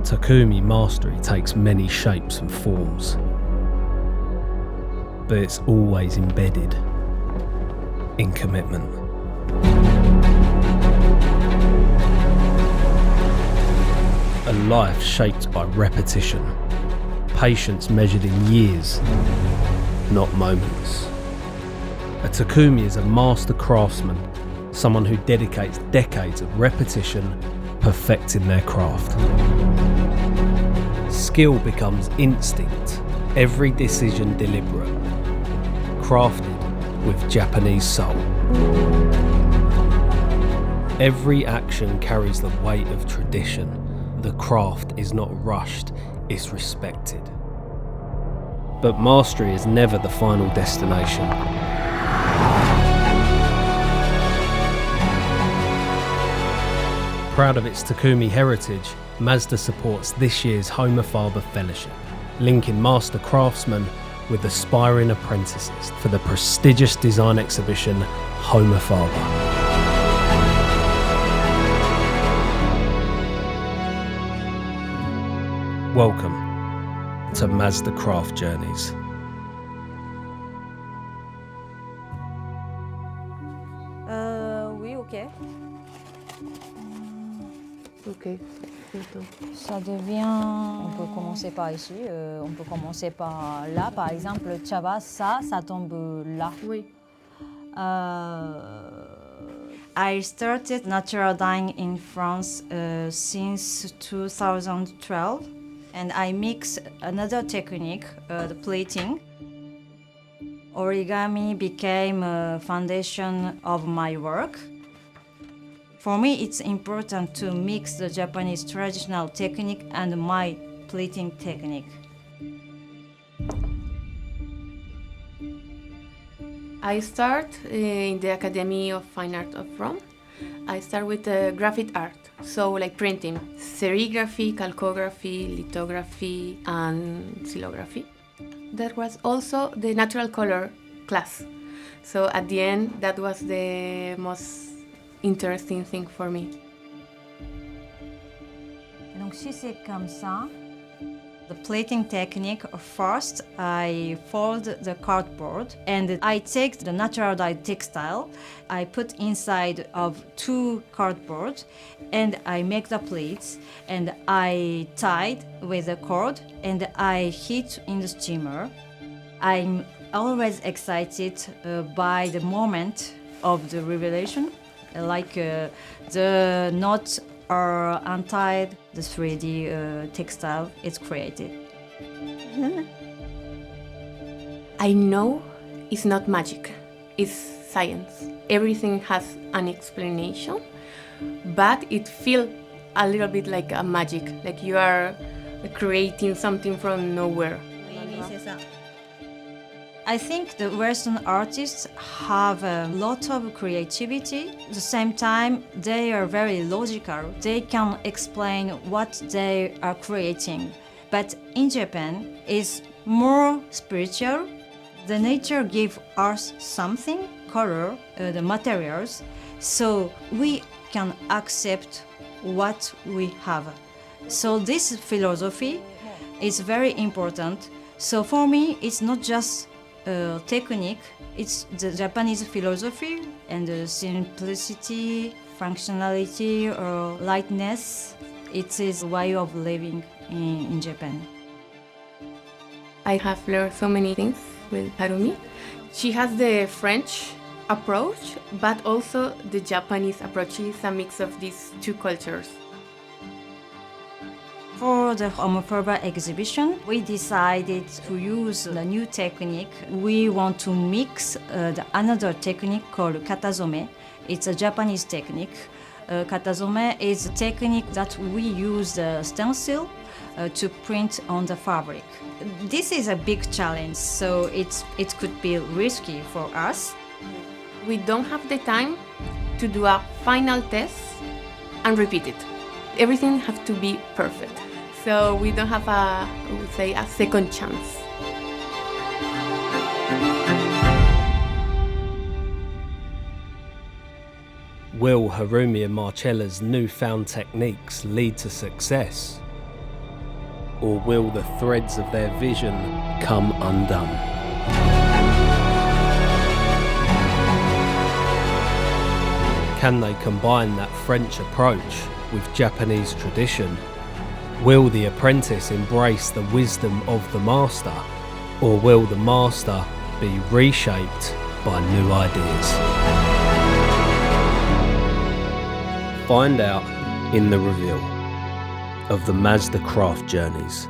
Takumi mastery takes many shapes and forms, but it's always embedded in commitment. A life shaped by repetition, patience measured in years, not moments. A Takumi is a master craftsman, someone who dedicates decades of repetition, perfecting their craft. Skill becomes instinct, every decision deliberate, crafted with Japanese soul. Every action carries the weight of tradition. The craft is not rushed, it's respected. But mastery is never the final destination. Proud of its Takumi heritage, Mazda supports this year's Homo Faber Fellowship, linking master craftsmen with aspiring apprentices for the prestigious design exhibition Homo Faber. Welcome to Mazda Craft Journeys. Oui, ok. Ok. Ça devient... On peut commencer par ici, on peut commencer par là. Par exemple, tu vois, ça tombe là. Oui. I started natural dyeing in France since 2012, and I mix another technique, the plating. Origami became a foundation of my work. For me, it's important to mix the Japanese traditional technique and my plating technique. I start in the Academy of Fine Art of Rome. I start with graphic art, so like printing, serigraphy, calcography, lithography, and xylography. There was also the natural color class. So at the end, that was the most interesting thing for me. Donc si c'est comme ça, the plating technique, first I fold the cardboard and I take the natural dye textile, I put inside of 2 cardboard and I make the plates and I tie with a cord and I heat in the steamer. I'm always excited by the moment of the revelation, like the knots are untied, the 3D textile is created. I know it's not magic, it's science. Everything has an explanation, but it feels a little bit like a magic, like you are creating something from nowhere. I think the Western artists have a lot of creativity. At the same time, they are very logical. They can explain what they are creating. But in Japan, it's more spiritual. The nature gives us something, color, the materials, so we can accept what we have. So this philosophy is very important. So for me, it's not just technique, it's the Japanese philosophy and the simplicity, functionality, or lightness. It is a way of living in Japan. I have learned so many things with Harumi. She has the French approach, but also the Japanese approach. It's a mix of these 2 cultures. For the Homo Faber exhibition, we decided to use the new technique. We want to mix another technique called Katazome. It's a Japanese technique. Katazome is a technique that we use the stencil to print on the fabric. This is a big challenge, so it could be risky for us. We don't have the time to do a final test and repeat it. Everything has to be perfect. So we don't have a second chance. Will Harumi and Marcella's newfound techniques lead to success? Or will the threads of their vision come undone? Can they combine that French approach with Japanese tradition? Will the apprentice embrace the wisdom of the master? Or will the master be reshaped by new ideas? Find out in the reveal of the Mazda Craft Journeys.